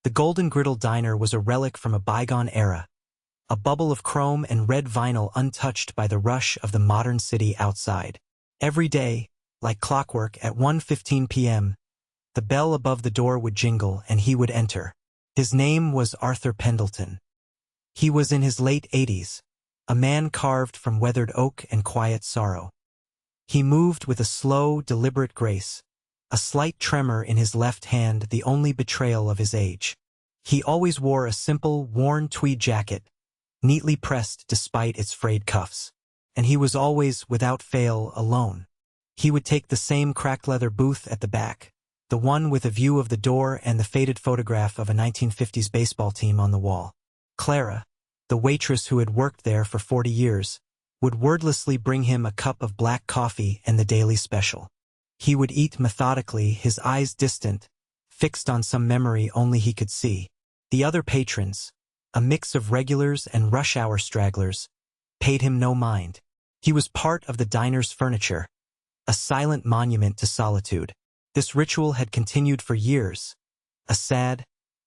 The Golden Griddle Diner was a relic from a bygone era, a bubble of chrome and red vinyl untouched by the rush of the modern city outside. Every day, like clockwork at 1:15 p.m., the bell above the door would jingle and he would enter. His name was Arthur Pendleton. He was in his late 80s, a man carved from weathered oak and quiet sorrow. He moved with a slow, deliberate grace, a slight tremor in his left hand the only betrayal of his age. He always wore a simple, worn tweed jacket, neatly pressed despite its frayed cuffs. And he was always, without fail, alone. He would take the same cracked leather booth at the back, the one with a view of the door and the faded photograph of a 1950s baseball team on the wall. Clara, the waitress who had worked there for 40 years, would wordlessly bring him a cup of black coffee and the daily special. He would eat methodically, his eyes distant, fixed on some memory only he could see. The other patrons, a mix of regulars and rush-hour stragglers, paid him no mind. He was part of the diner's furniture, a silent monument to solitude. This ritual had continued for years, a sad,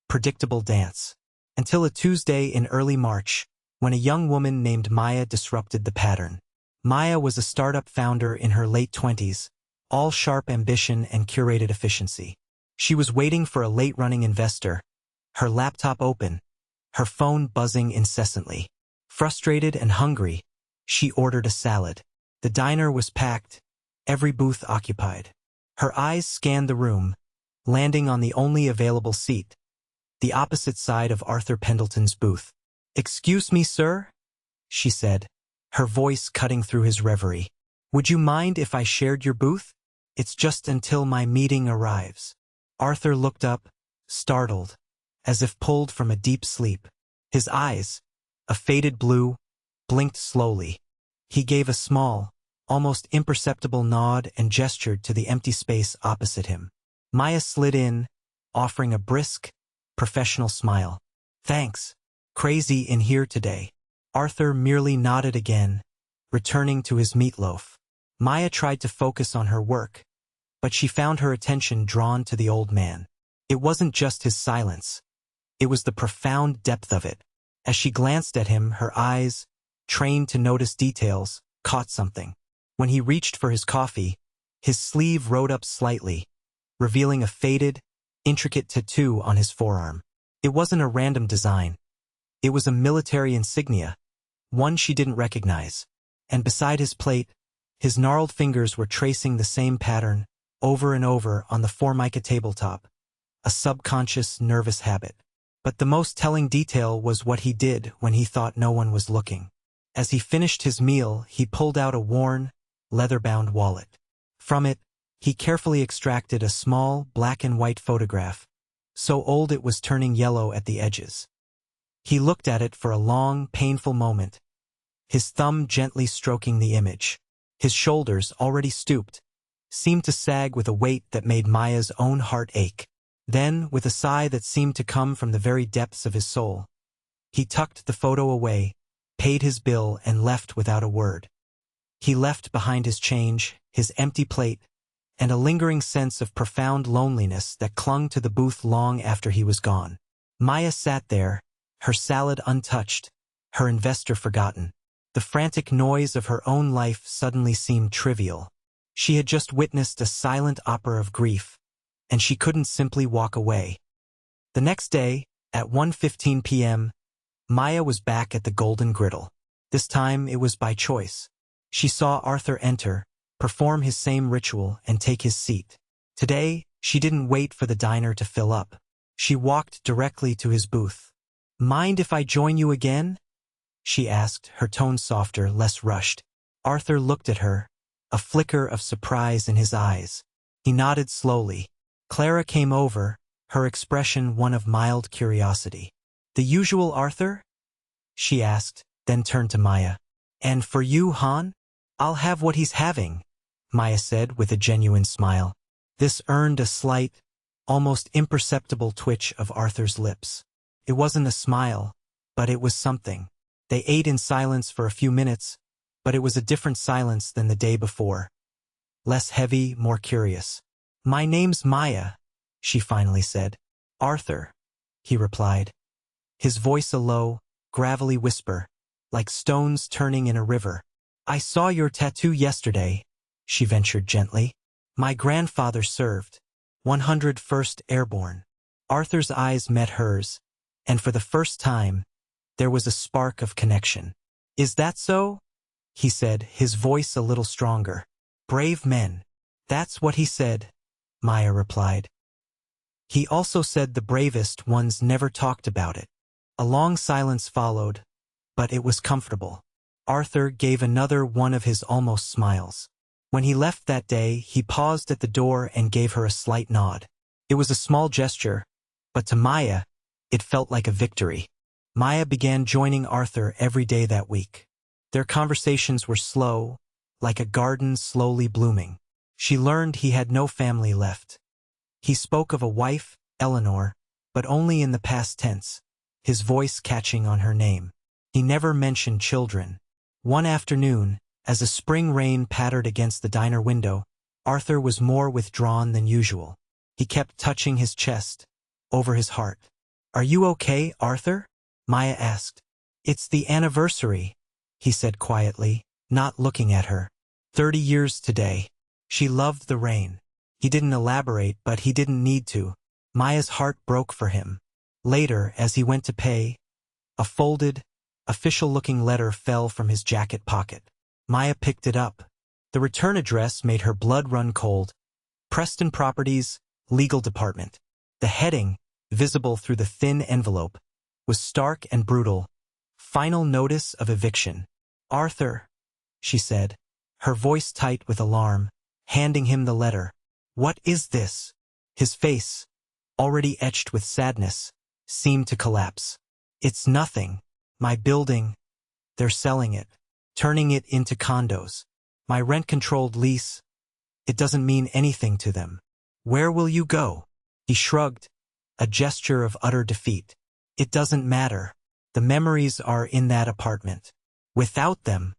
predictable dance, until a Tuesday in early March, when a young woman named Maya disrupted the pattern. Maya was a startup founder in her late 20s, all sharp ambition and curated efficiency. She was waiting for a late-running investor, her laptop open, her phone buzzing incessantly. Frustrated and hungry, she ordered a salad. The diner was packed, every booth occupied. Her eyes scanned the room, landing on the only available seat, the opposite side of Arthur Pendleton's booth. "Excuse me, sir?" she said, her voice cutting through his reverie. "Would you mind if I shared your booth? It's just until my meeting arrives." Arthur looked up, startled, as if pulled from a deep sleep. His eyes, a faded blue, blinked slowly. He gave a small, almost imperceptible nod and gestured to the empty space opposite him. Maya slid in, offering a brisk, professional smile. "Thanks. Crazy in here today." Arthur merely nodded again, returning to his meatloaf. Maya tried to focus on her work, but she found her attention drawn to the old man. It wasn't just his silence. It was the profound depth of it. As she glanced at him, her eyes, trained to notice details, caught something. When he reached for his coffee, his sleeve rode up slightly, revealing a faded, intricate tattoo on his forearm. It wasn't a random design. It was a military insignia, one she didn't recognize. And beside his plate, his gnarled fingers were tracing the same pattern over and over on the Formica tabletop, a subconscious, nervous habit. But the most telling detail was what he did when he thought no one was looking. As he finished his meal, he pulled out a worn, leather-bound wallet. From it, he carefully extracted a small, black-and-white photograph, so old it was turning yellow at the edges. He looked at it for a long, painful moment, his thumb gently stroking the image. His shoulders, already stooped, seemed to sag with a weight that made Maya's own heart ache. Then, with a sigh that seemed to come from the very depths of his soul, he tucked the photo away, paid his bill, and left without a word. He left behind his change, his empty plate, and a lingering sense of profound loneliness that clung to the booth long after he was gone. Maya sat there, her salad untouched, her investor forgotten. The frantic noise of her own life suddenly seemed trivial. She had just witnessed a silent opera of grief, and she couldn't simply walk away. The next day, at 1:15 p.m., Maya was back at the Golden Griddle. This time it was by choice. She saw Arthur enter, perform his same ritual, and take his seat. Today, she didn't wait for the diner to fill up. She walked directly to his booth. "Mind if I join you again?" she asked, her tone softer, less rushed. Arthur looked at her, a flicker of surprise in his eyes. He nodded slowly. Clara came over, her expression one of mild curiosity. "The usual Arthur?" she asked, then turned to Maya. "And for you, Han? I'll have what he's having," Maya said with a genuine smile. This earned a slight, almost imperceptible twitch of Arthur's lips. It wasn't a smile, but it was something. They ate in silence for a few minutes, but it was a different silence than the day before. Less heavy, more curious. "My name's Maya," she finally said. "Arthur. he replied, his voice a low, gravelly whisper, like stones turning in a river. I saw your tattoo yesterday, she ventured gently. My grandfather served. 101st Airborne. Arthur's eyes met hers, and for the first time, there was a spark of connection. Is that so? He said, his voice a little stronger. Brave men. That's what he said, Maya replied. He also said the bravest ones never talked about it. A long silence followed, but it was comfortable. Arthur gave another one of his almost smiles. When he left that day, he paused at the door and gave her a slight nod. It was a small gesture, but to Maya, it felt like a victory. Maya began joining Arthur every day that week. Their conversations were slow, like a garden slowly blooming. She learned he had no family left. He spoke of a wife, Eleanor, but only in the past tense, his voice catching on her name. He never mentioned children. One afternoon, as a spring rain pattered against the diner window, Arthur was more withdrawn than usual. He kept touching his chest, over his heart. Are you okay, Arthur? Maya asked. It's the anniversary, he said quietly, not looking at her. 30 years today. She loved the rain. He didn't elaborate, but he didn't need to. Maya's heart broke for him. Later, as he went to pay, a folded, official-looking letter fell from his jacket pocket. Maya picked it up. The return address made her blood run cold. Preston Properties, Legal Department. The heading, visible through the thin envelope, was stark and brutal. Final notice of eviction. Arthur, she said, her voice tight with alarm, handing him the letter. What is this? His face, already etched with sadness, seemed to collapse. It's nothing. My building. They're selling it, turning it into condos. My rent-controlled lease. It doesn't mean anything to them. Where will you go? He shrugged, a gesture of utter defeat. It doesn't matter. The memories are in that apartment. Without them,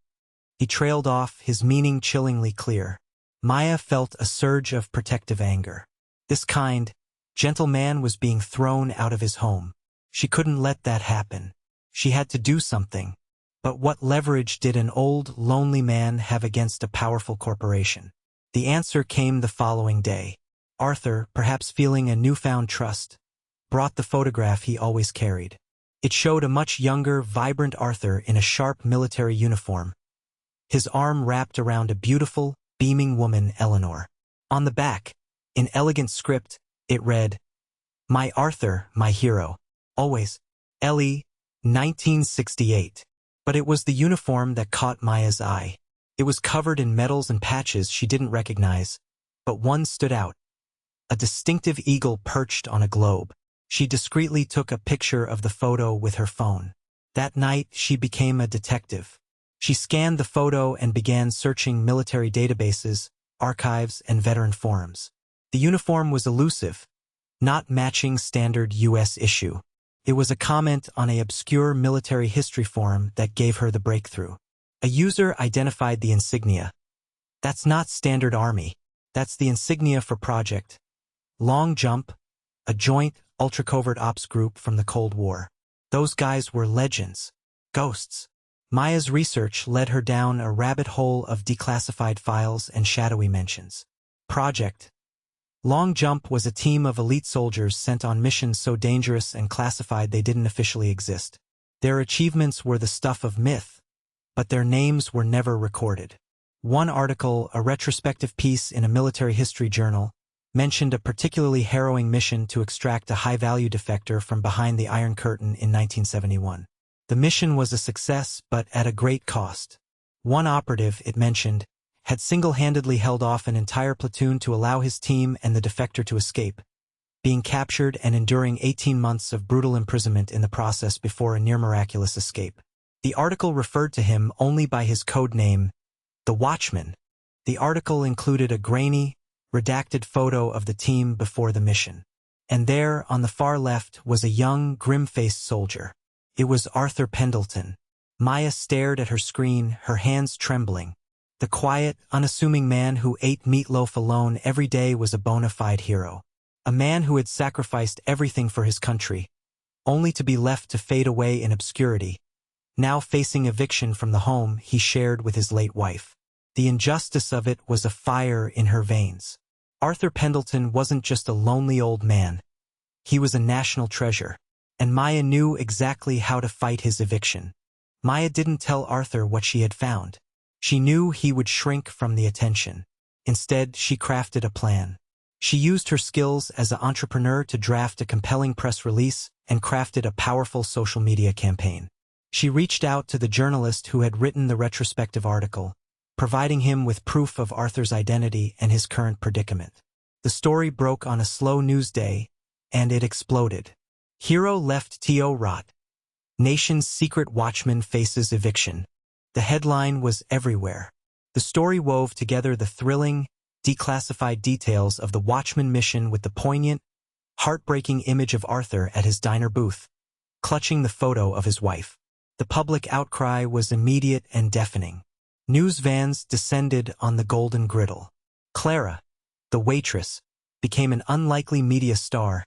he trailed off, his meaning chillingly clear. Maya felt a surge of protective anger. This kind, gentle man was being thrown out of his home. She couldn't let that happen. She had to do something. But what leverage did an old, lonely man have against a powerful corporation? The answer came the following day. Arthur, perhaps feeling a newfound trust, brought the photograph he always carried. It showed a much younger, vibrant Arthur in a sharp military uniform, his arm wrapped around a beautiful, beaming woman, Eleanor. On the back, in elegant script, it read, My Arthur, my hero. Always. Ellie, 1968. But it was the uniform that caught Maya's eye. It was covered in medals and patches she didn't recognize, but one stood out. A distinctive eagle perched on a globe. She discreetly took a picture of the photo with her phone. That night, she became a detective. She scanned the photo and began searching military databases, archives, and veteran forums. The uniform was elusive, not matching standard U.S. issue. It was a comment on an obscure military history forum that gave her the breakthrough. A user identified the insignia. That's not standard army. That's the insignia for Project Long Jump, a joint, ultra-covert ops group from the Cold War. Those guys were legends. Ghosts. Maya's research led her down a rabbit hole of declassified files and shadowy mentions. Project Long Jump was a team of elite soldiers sent on missions so dangerous and classified they didn't officially exist. Their achievements were the stuff of myth, but their names were never recorded. One article, a retrospective piece in a military history journal, mentioned a particularly harrowing mission to extract a high-value defector from behind the Iron Curtain in 1971. The mission was a success, but at a great cost. One operative, it mentioned, had single-handedly held off an entire platoon to allow his team and the defector to escape, being captured and enduring 18 months of brutal imprisonment in the process before a near-miraculous escape. The article referred to him only by his code name, the Watchman. The article included a grainy, redacted photo of the team before the mission. And there, on the far left, was a young, grim-faced soldier. It was Arthur Pendleton. Maya stared at her screen, her hands trembling. The quiet, unassuming man who ate meatloaf alone every day was a bona fide hero. A man who had sacrificed everything for his country, only to be left to fade away in obscurity, now facing eviction from the home he shared with his late wife. The injustice of it was a fire in her veins. Arthur Pendleton wasn't just a lonely old man. He was a national treasure, and Maya knew exactly how to fight his eviction. Maya didn't tell Arthur what she had found. She knew he would shrink from the attention. Instead, she crafted a plan. She used her skills as an entrepreneur to draft a compelling press release and crafted a powerful social media campaign. She reached out to the journalist who had written the retrospective article, providing him with proof of Arthur's identity and his current predicament. The story broke on a slow news day, and it exploded. Hero left T.O. rot. Nation's secret watchman faces eviction. The headline was everywhere. The story wove together the thrilling, declassified details of the Watchman mission with the poignant, heartbreaking image of Arthur at his diner booth, clutching the photo of his wife. The public outcry was immediate and deafening. News vans descended on the Golden Griddle. Clara, the waitress, became an unlikely media star,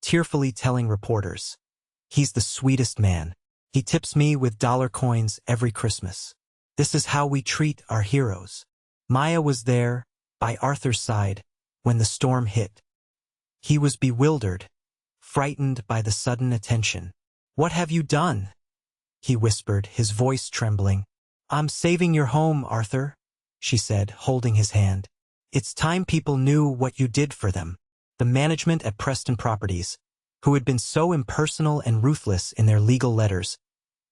tearfully telling reporters, "He's the sweetest man. He tips me with dollar coins every Christmas. This is how we treat our heroes." Maya was there, by Arthur's side, when the storm hit. He was bewildered, frightened by the sudden attention. "What have you done?" he whispered, his voice trembling. "I'm saving your home, Arthur," she said, holding his hand. "It's time people knew what you did for them." The management at Preston Properties, who had been so impersonal and ruthless in their legal letters,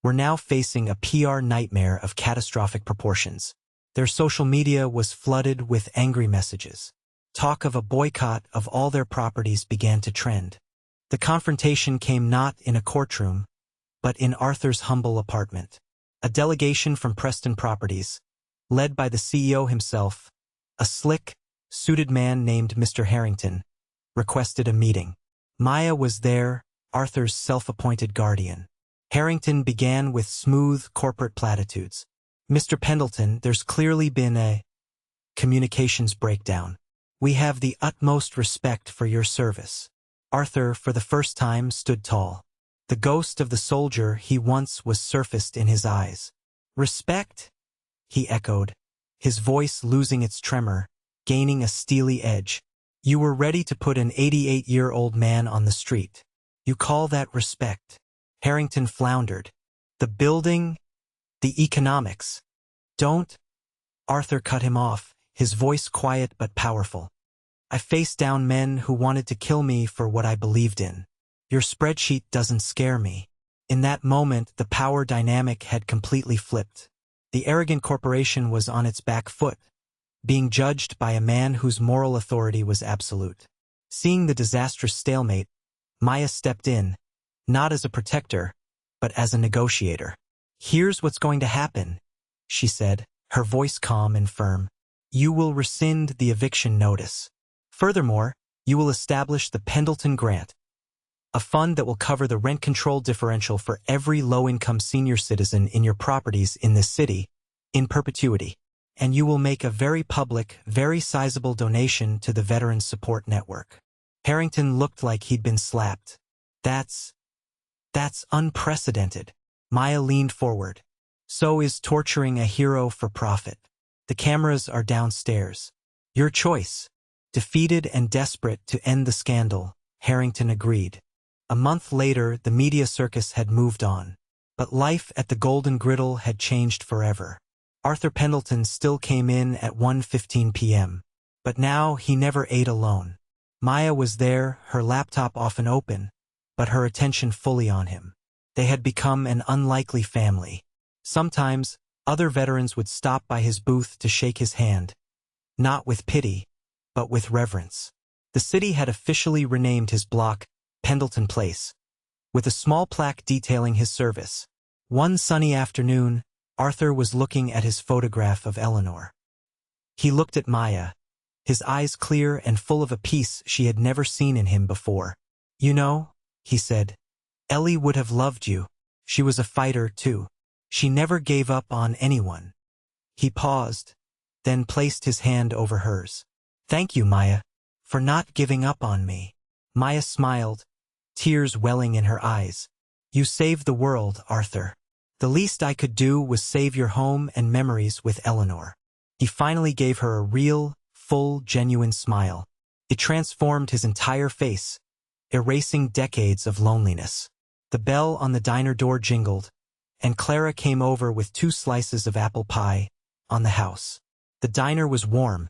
were now facing a PR nightmare of catastrophic proportions. Their social media was flooded with angry messages. Talk of a boycott of all their properties began to trend. The confrontation came not in a courtroom, but in Arthur's humble apartment. A delegation from Preston Properties, led by the CEO himself, a slick, suited man named Mr. Harrington, requested a meeting. Maya was there, Arthur's self-appointed guardian. Harrington began with smooth corporate platitudes. "Mr. Pendleton, there's clearly been a communications breakdown. We have the utmost respect for your service." Arthur, for the first time, stood tall. The ghost of the soldier he once was surfaced in his eyes. "Respect?" he echoed, his voice losing its tremor, gaining a steely edge. "You were ready to put an 88-year-old man on the street. You call that respect?" Harrington floundered. "The building, the economics." "Don't," Arthur cut him off, his voice quiet but powerful. "I faced down men who wanted to kill me for what I believed in. Your spreadsheet doesn't scare me." In that moment, the power dynamic had completely flipped. The arrogant corporation was on its back foot, being judged by a man whose moral authority was absolute. Seeing the disastrous stalemate, Maya stepped in, not as a protector, but as a negotiator. "Here's what's going to happen," she said, her voice calm and firm. "You will rescind the eviction notice. Furthermore, you will establish the Pendleton Grant, a fund that will cover the rent control differential for every low-income senior citizen in your properties in this city, in perpetuity. And you will make a very public, very sizable donation to the Veterans Support Network." Harrington looked like he'd been slapped. That's unprecedented." Maya leaned forward. "So is torturing a hero for profit. The cameras are downstairs. Your choice." Defeated and desperate to end the scandal, Harrington agreed. A month later, the media circus had moved on. But life at the Golden Griddle had changed forever. Arthur Pendleton still came in at 1:15 p.m. But now he never ate alone. Maya was there, her laptop often open, but her attention fully on him. They had become an unlikely family. Sometimes, other veterans would stop by his booth to shake his hand, not with pity, but with reverence. The city had officially renamed his block Pendleton Place, with a small plaque detailing his service. One sunny afternoon, Arthur was looking at his photograph of Eleanor. He looked at Maya, his eyes clear and full of a peace she had never seen in him before. "You know," he said, "Ellie would have loved you. She was a fighter, too. She never gave up on anyone." He paused, then placed his hand over hers. "Thank you, Maya, for not giving up on me." Maya smiled, tears welling in her eyes. "You saved the world, Arthur. The least I could do was save your home and memories with Eleanor." He finally gave her a real, full, genuine smile. It transformed his entire face, erasing decades of loneliness. The bell on the diner door jingled, and Clara came over with 2 slices of apple pie on the house. The diner was warm,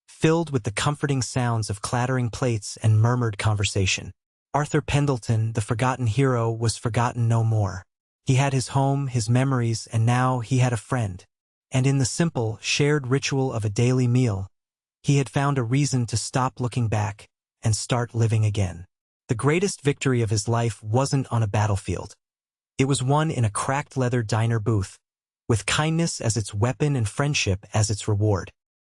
filled with the comforting sounds of clattering plates and murmured conversation. Arthur Pendleton, the forgotten hero, was forgotten no more. He had his home, his memories, and now he had a friend. And in the simple, shared ritual of a daily meal, he had found a reason to stop looking back and start living again. The greatest victory of his life wasn't on a battlefield. It was won in a cracked leather diner booth, with kindness as its weapon and friendship as its reward.